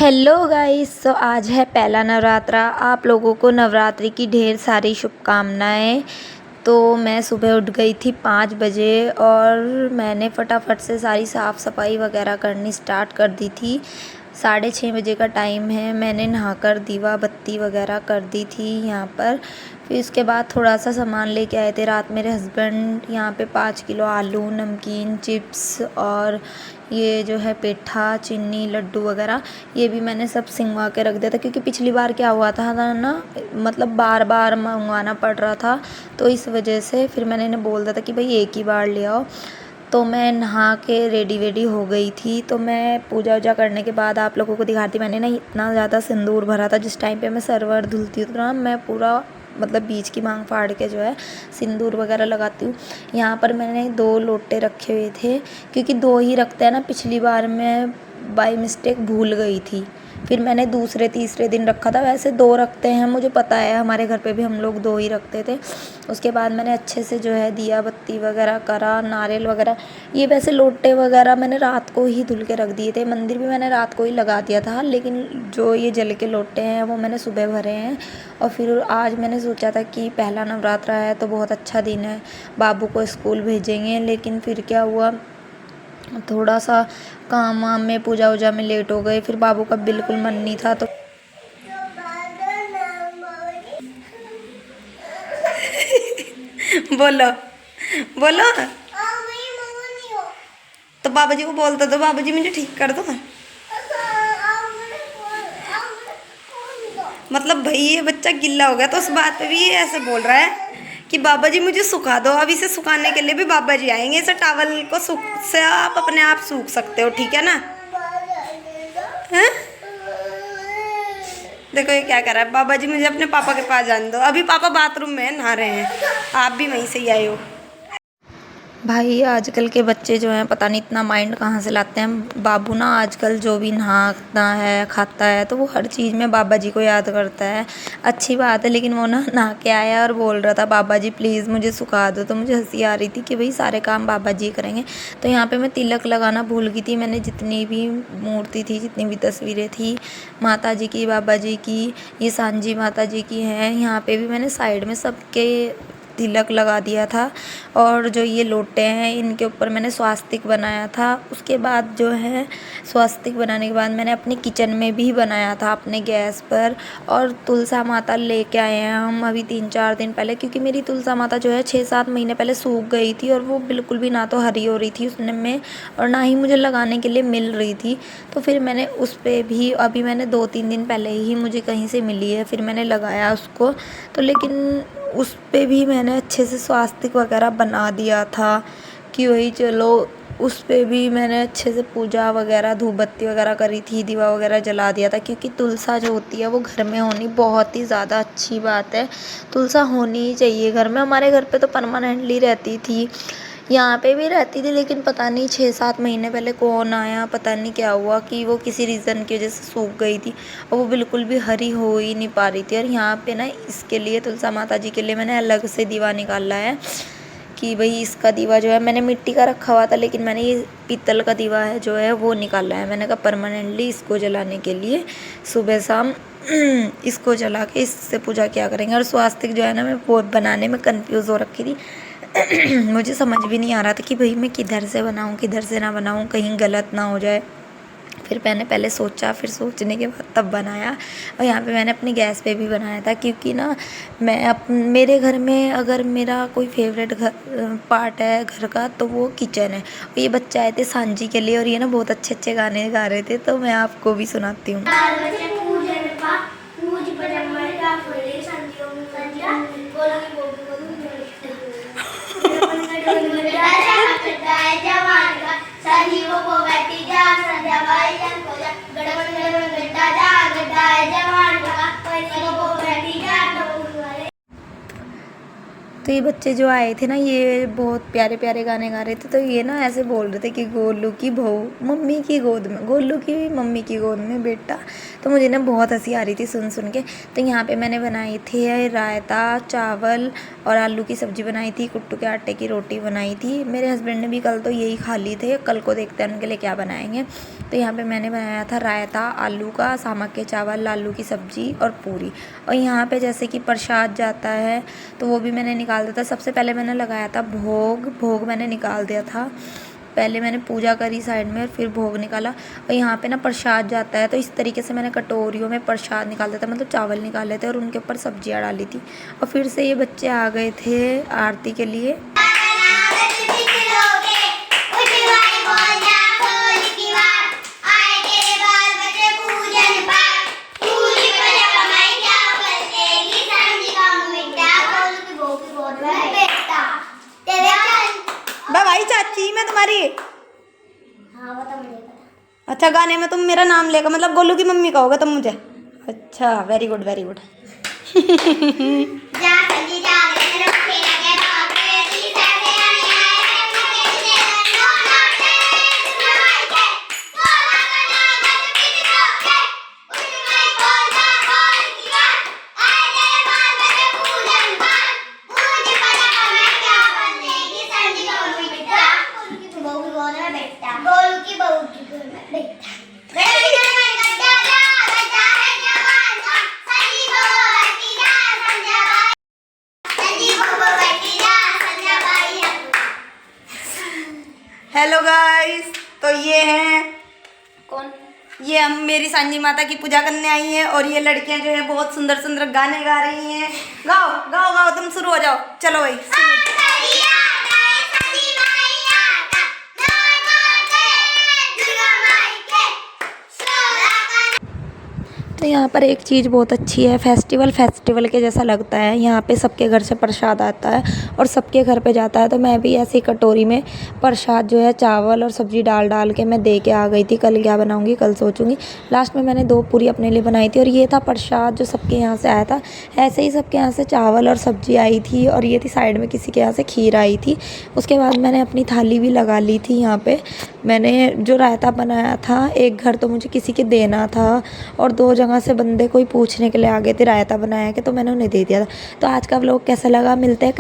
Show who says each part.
Speaker 1: Hello guys. तो आज है पहला नवरात्रा। आप लोगों को नवरात्रि की ढेर सारी शुभकामनाएं। तो मैं सुबह उठ गई थी 5 बजे और मैंने फटाफट से सारी साफ़ सफाई वगैरह करनी स्टार्ट कर दी थी। 6:30 बजे का टाइम है। मैंने नहाकर दीवा बत्ती वगैरह कर दी थी यहाँ पर। फिर उसके बाद थोड़ा सा सामान लेके आए थे रात मेरे हस्बैंड। यहाँ पे 5 किलो आलू, नमकीन, चिप्स और ये जो है पेठा, चीनी, लड्डू वगैरह ये भी मैंने सब सिंगवा के रख दिया था, क्योंकि पिछली बार क्या हुआ था ना, मतलब बार बार मंगवाना पड़ रहा था। तो इस वजह से फिर मैंने इन्हें बोल दिया था कि भाई एक ही बार ले आओ। तो मैं नहा के रेडी वेडी हो गई थी। तो मैं पूजा वूजा करने के बाद आप लोगों को दिखाती। मैंने ना इतना ज़्यादा सिंदूर भरा था। जिस टाइम पे मैं सरवर धुलती हूँ तो ना मैं पूरा मतलब बीच की मांग फाड़ के जो है सिंदूर वगैरह लगाती हूँ। यहाँ पर मैंने 2 लोटे रखे हुए थे, क्योंकि 2 ही रखते हैं ना। पिछली बार मैं बाय मिस्टेक भूल गई थी, फिर मैंने दूसरे तीसरे दिन रखा था। वैसे 2 रखते हैं, मुझे पता है, हमारे घर पे भी हम लोग 2 ही रखते थे। उसके बाद मैंने अच्छे से जो है दिया बत्ती वगैरह करा, नारियल वगैरह। ये वैसे लोटे वगैरह मैंने रात को ही धुल के रख दिए थे। मंदिर भी मैंने रात को ही लगा दिया था, लेकिन जो ये जल के लोटे हैं वो मैंने सुबह भरे हैं। और फिर आज मैंने सोचा था कि पहला नवरात्रा है तो बहुत अच्छा दिन है, बाबू को स्कूल भेजेंगे। लेकिन फिर क्या हुआ, थोड़ा सा काम वाम में, पूजा वूजा में लेट हो गए। फिर बाबू का बिल्कुल मन नहीं था तो बोलो बोलो। तो बाबा जी को बोलता तो बाबा जी मुझे ठीक कर दो। मतलब भाई ये बच्चा गिल्ला हो गया तो उस बात पे भी ये ऐसे बोल रहा है कि बाबा जी मुझे सुखा दो। अब इसे सुखाने के लिए भी बाबा जी आएंगे। इसे टॉवल को सूख से आप अपने आप सूख सकते हो, ठीक है ना? हैं? देखो ये क्या कर रहा है। बाबा जी मुझे अपने पापा के पास जाने दो। अभी पापा बाथरूम में नहा रहे हैं, आप भी वहीं से ही आए हो। भाई आजकल के बच्चे जो हैं पता नहीं इतना माइंड कहाँ से लाते हैं। बाबू ना आजकल जो भी नहाता है खाता है तो वो हर चीज़ में बाबा जी को याद करता है। अच्छी बात है, लेकिन वो ना नहा के आया और बोल रहा था बाबा जी प्लीज़ मुझे सुखा दो। तो मुझे हंसी आ रही थी कि भाई सारे काम बाबा जी करेंगे। तो यहाँ पे मैं तिलक लगाना भूल गई थी। मैंने जितनी भी मूर्ति थी, जितनी भी तस्वीरें थी माता जी की, बाबा जी की, ये सांझी माता जी की हैं, यहाँ पे भी मैंने साइड में सबके तिलक लगा दिया था। और जो ये लोटे हैं इनके ऊपर मैंने स्वास्तिक बनाया था। उसके बाद जो है स्वास्तिक बनाने के बाद मैंने अपने किचन में भी बनाया था अपने गैस पर। और तुलसा माता लेके आए हैं हम अभी 3-4 दिन पहले, क्योंकि मेरी तुलसा माता जो है 6-7 महीने पहले सूख गई थी और वो बिल्कुल भी ना तो हरी हो रही थी उसने में, और ना ही मुझे लगाने के लिए मिल रही थी। तो फिर मैंने उस पर भी अभी मैंने 2-3 दिन पहले ही मुझे कहीं से मिली है, फिर मैंने लगाया उसको। तो लेकिन उस पे भी मैंने अच्छे से स्वास्तिक वगैरह बना दिया था कि वही चलो। उस पे भी मैंने अच्छे से पूजा वगैरह, धूप बत्ती वगैरह करी थी, दीवा वगैरह जला दिया था, क्योंकि तुलसा जो होती है वो घर में होनी बहुत ही ज़्यादा अच्छी बात है। तुलसा होनी ही चाहिए घर में। हमारे घर पे तो परमानेंटली रहती थी, यहाँ पे भी रहती थी, लेकिन पता नहीं 6-7 महीने पहले कौन आया, पता नहीं क्या हुआ कि वो किसी रीज़न की वजह से सूख गई थी और वो बिल्कुल भी हरी हो ही नहीं पा रही थी। और यहाँ पे ना इसके लिए, तुलसा माता जी के लिए मैंने अलग से दीवा निकाला है कि भाई इसका दीवा जो है, मैंने मिट्टी का रखा हुआ था लेकिन मैंने ये पीतल का दीवा है जो है वो निकाला है। मैंने कहा परमानेंटली इसको जलाने के लिए सुबह शाम इसको जला के इससे पूजा क्या करेंगे। और स्वास्तिक जो है ना, मैं वो बनाने में कंफ्यूज हो रखी थी। मुझे समझ भी नहीं आ रहा था कि भाई मैं किधर से बनाऊँ किधर से ना बनाऊँ, कहीं गलत ना हो जाए। फिर मैंने पहले सोचा, फिर सोचने के बाद तब बनाया। और यहाँ पे मैंने अपनी गैस पे भी बनाया था, क्योंकि ना मैं मेरे घर में अगर मेरा कोई फेवरेट पार्ट है घर का तो वो किचन है। और ये बच्चे आए थे सांझी के लिए और ये ना बहुत अच्छे अच्छे गाने गा रहे थे, तो मैं आपको भी सुनाती हूँ। तो ये बच्चे जो आए थे ना, ये बहुत प्यारे प्यारे गाने गा रहे थे। तो ये ना ऐसे बोल रहे थे कि गोलू की बहू मम्मी की गोद में, गोलू की मम्मी की गोद में बेटा। तो मुझे ना बहुत हंसी आ रही थी सुन सुन के। तो यहाँ पे मैंने बनाई थी रायता, चावल और आलू की सब्ज़ी बनाई थी, कुट्टू के आटे की रोटी बनाई थी। मेरे हस्बैंड ने भी कल तो यही खा ली थे, कल को देखते हैं उनके लिए क्या बनाएंगे। तो यहाँ पे मैंने बनाया था रायता आलू का, सामक के चावल, आलू की सब्ज़ी और पूरी। और यहाँ पे जैसे कि प्रसाद जाता है तो वो भी मैंने निकाल दिया था। सबसे पहले मैंने लगाया था भोग मैंने निकाल दिया था। पहले मैंने पूजा करी साइड में और फिर भोग निकाला। और यहाँ पे ना प्रसाद जाता है, तो इस तरीके से मैंने कटोरियों में प्रसाद निकाल दिया था, मतलब चावल निकाले थे और उनके ऊपर सब्जियाँ डाली थी। और फिर से ये बच्चे आ गए थे आरती के लिए। भाई चाची मैं तुम्हारी,
Speaker 2: हाँ वो तो मुझे पता।
Speaker 1: अच्छा गाने में तुम मेरा नाम लेगा, मतलब गोलू की मम्मी कहोगे तुम मुझे? अच्छा very good very good. Hello guys, तो ये हैं
Speaker 2: कौन?
Speaker 1: ये हम मेरी सांझी माता की पूजा करने आई हैं और ये लड़कियां जो है बहुत सुंदर सुंदर गाने गा रही हैं। गाओ गाओ गाओ, तुम शुरू हो जाओ, चलो भाई। तो यहाँ पर एक चीज़ बहुत अच्छी है, फेस्टिवल के जैसा लगता है। यहाँ पे सबके घर से प्रसाद आता है और सबके घर पे जाता है। तो मैं भी ऐसी कटोरी में प्रसाद जो है चावल और सब्ज़ी डाल डाल के मैं दे के आ गई थी। कल क्या बनाऊँगी कल सोचूंगी। लास्ट में मैंने 2 पूरी अपने लिए बनाई थी और ये था प्रसाद जो सबके यहाँ से आया था। ऐसे ही सबके यहाँ से चावल और सब्ज़ी आई थी और ये थी साइड में किसी के यहाँ से खीर आई थी। उसके बाद मैंने अपनी थाली भी लगा ली थी। यहाँ पर मैंने जो रायता बनाया था, एक घर तो मुझे किसी के देना था और 2 जगह से बंदे कोई पूछने के लिए आ गए थे रायता बनाया कि, तो मैंने उन्हें दे दिया था। तो आज का व्लॉग कैसा लगा, मिलते हैं